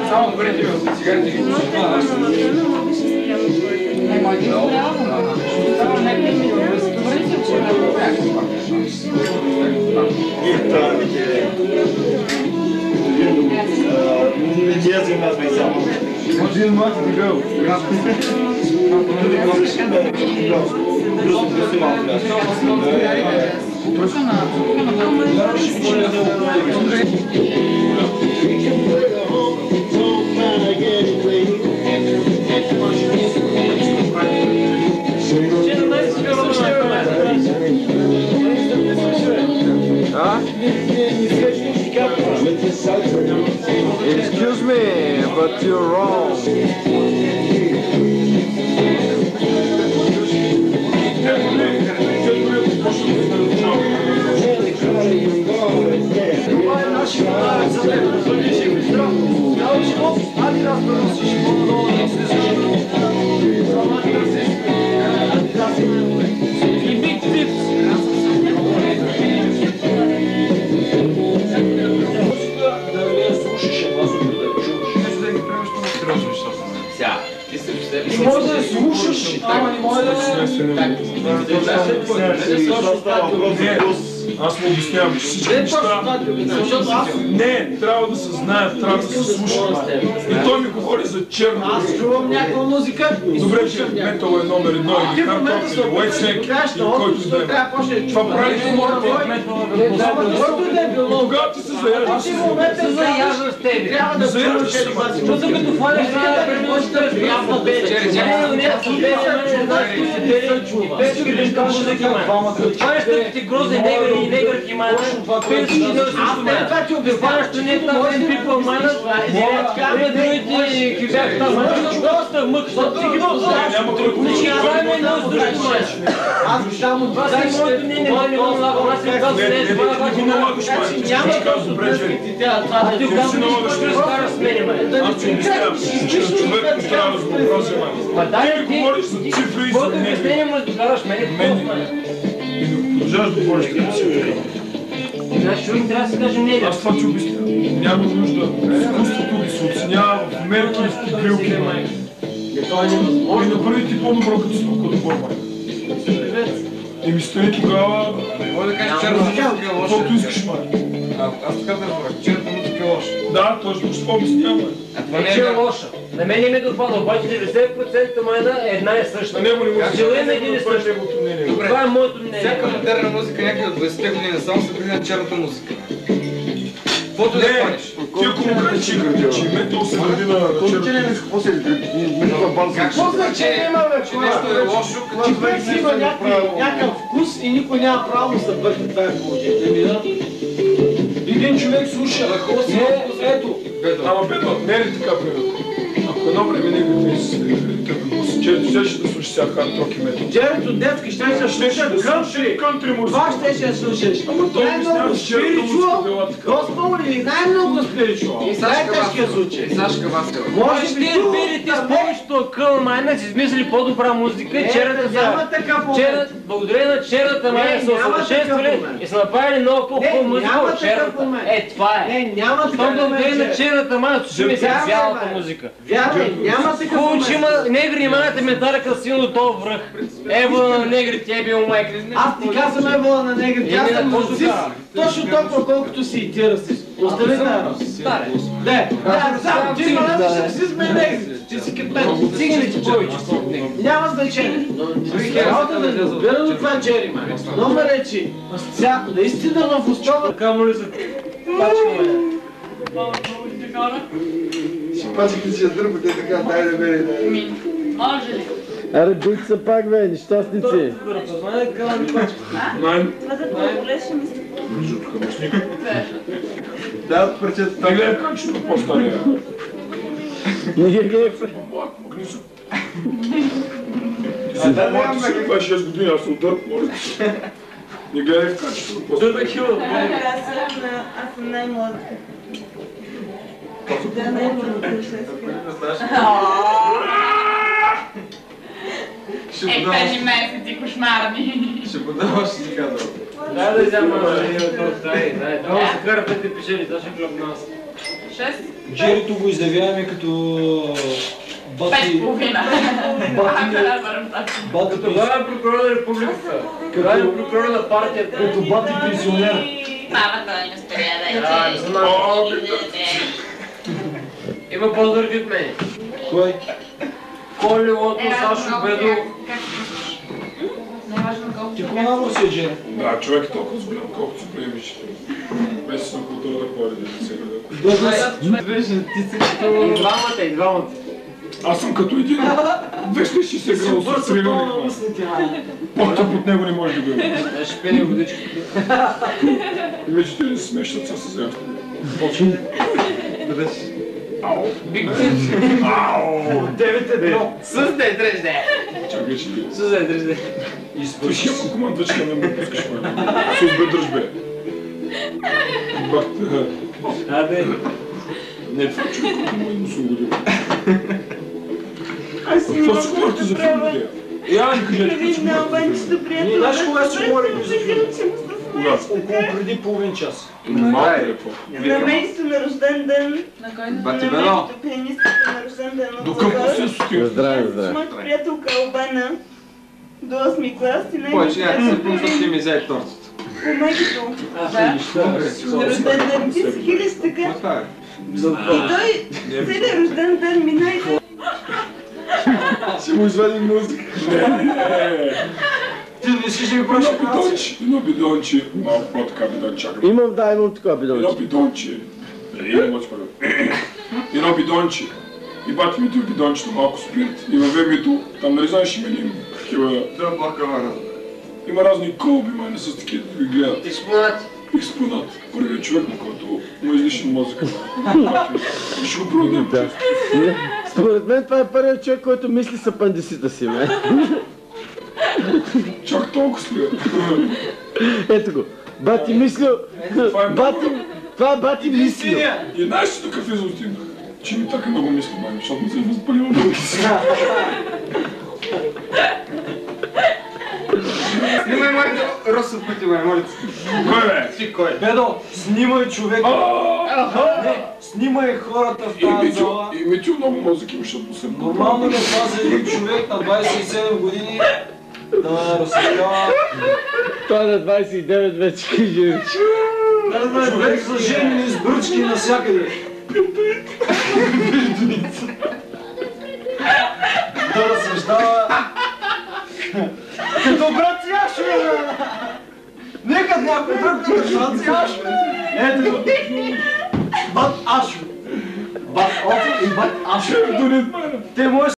Само преди от цигарите ги пуши. Один мат бегал. Excuse me, but you're wrong. И може да слушаш, ама не може да... Аз му обяснявам, че всички неща... Не, трябва да се знаят, трябва да се слушат. И той ми говори за черно. Аз чувам някаква музика. Добре, че метал е номер едно или хардкор, или уайтсек, или който да е. Това прави хората. Тогава ти се заяждаш. Ти в момента се заяждаш с тебе. Трябва да чуваш тези баси. Музика като хваляш на предмощта, трябва да и негър химана, това ти обясняваш, че не е тази пипа мана, другите бях там, доста мък, защото си ги познаваш, това е едно с друго маеш. Аз би само това си моето мнение, аз си казвам, не е това, това ти няма добре, че ти казвам, нищо да скара с мене, човек не трябва да разнообразие, ти ми говориш за цифри и за обяснение му да докараш мене, и не продължаваш да говориш така си. Значи човек трябва да си каже мнение. Аз това ти обясня. Няма нужда. Изкуството да се оценява в мерки и в грилки. И направи ти по-добро като стука добър май. И ми стои тогава... Може да кажеш, черна музика е лоша. Колкото искаш май. Аз така да разбрах, черна музика е лоша. Да, точно ще обясняваме. Това не е лоша. На мен не ми допада, обаче 90% майна е една и съща. На него не му се желаем един и същ. Това е моето мнение. Всяка модерна музика някъде от 20-те години само се приема черната музика. Каквото да хванеш. Ти ако му кажеш, че метал се гради на черната музика. Какво значение има, бе? Че нещо е лошо, като човек си има някакъв вкус и никой няма право да се върне това положение. Един човек слуша, ето. Ама бедно, не е ли така примерно? Ако едно време негрите с черето ще да слушаш сега хард-рок и метал. Черето детски ще се слуша кънтри музика. Това ще слушаш. Ама той обяснява, че черето музика била така. Госпол или най-много спиричуал? Най-тежкият случай. И Сашка Васкова. Може би пирите с повечето акъл майна си измислили по-добра музика и черата са... Благодарение на черата майна са усъвършенствали и са направили много по-хубава музика от черата. Е, това е. Няма такъв момент. Благодарение на черата майна слушаме сега цялата музика. Вярвай, няма такъв момент. Хубаво, че има негри и майната ментара красиво до този връх. Ебола на негри, тя е бил майка. Аз ти казвам ебола на негри, тя съм расист. Точно толкова колкото си и ти расист. Остави да Старе. Не, ти има различен расизм и негри. Ти си капен. Циганите повече. Няма значение. Работа да не разбира до това Джери, май. Номер е, че наистина в Устова... Камо ли за пачка, бе? Ще пачките си я дърпате така, дай да бе. Може ли? Аре, будь се пак, бе, нещастници. Да, парчета там. Не гледай качето по-стария. Не ги гледай. Ти си по-малки си, 26 години, аз се удърп, моля. Не гледай в качето по-стария. Аз съм най-младата. Да, най-младата кажи месеци кошмарни. Ще подаваш си казал. Дай да взема дай. Трябва да се кара пъти печели, това ще клъп нас. 6? Джерито го изявяваме като... 5,5. Като главен прокурор на републиката. Главен прокурор на партията. Като бати пенсионер. Мамата не успя да Има по-дърги от мен. Кой? Колелото, Сашо, Бедо. Най-важно колко. Ти какво набор си е, Джери? Да, човек е толкова голям, колкото си приемиш. Без на култура да ходи да се гледа. И двамата. Аз съм като един 260 градуса стрелялник. По-топ от него не може да го има. Ще пене водичката. И вече те не се смещат с земята. Ау! Биг Ау! С ден дрежде. Чакай, че С ден дрежде. той ще има командвачка, не му пускаш пък. С бедърж бе. Бахте. Абе. Не, това човек, който му има свободил. Аз си Това си говорите за филм, Я не кажете, не видна, обаче ще приятел. Знаеш кога си говорим за филм? Кога? Около преди половин час. Малко е какво. Знамейство на рожден ден. На кой? Бати Бело. Пианистката на рожден ден от До към Загор. се стига. Здраве, С здраве. моята приятелка Албена до 8 клас и Повече нейният някак се пусна, ще ми взе тортата. помегито. На рожден ден ти си хилиш така. Това е. И той целият рожден ден мина и Ще му извадим музика. Ти не си ще ми правиш операция. Едно бидонче, малко по-така бидон, чакай. Имам такова Едно бидонче. бидонче. Едно бидонче. И бати ми това бидончето, малко спирт. И въве мито, там нали знаеш има ли такива... Да, бакавара. Има разни колби, мани с такива да ги гледат. Експонати. Експонат. Първият човек, на който му излишен мозъка. И ще го продадем. Да. Според мен това е първият човек, който мисли с апендисита си, бе. Чак толкова стоя. Ето го. Бати мислил... Това е бати мислил. И знаеш ли до кафе заотидох? Че ми така много мисли, май, защото не се е възпалил много си. Снимай моите росът пъти, бе, моля. Кой бе? Ти кой? Бедо, снимай човека. Не, снимай хората в тази зала. И Митю много мозък има, защото му се Нормално ли е това за един човек на 27 години да разсъждава? Той е на 29 вече, кажи. Човек за женени с бръчки навсякъде. Да разсъждава. Като брат Яшо, бе! Нека някой друг като брат Яшо. Ето го. Бат Ашо. Бат Офо и Бат Ашо. Те може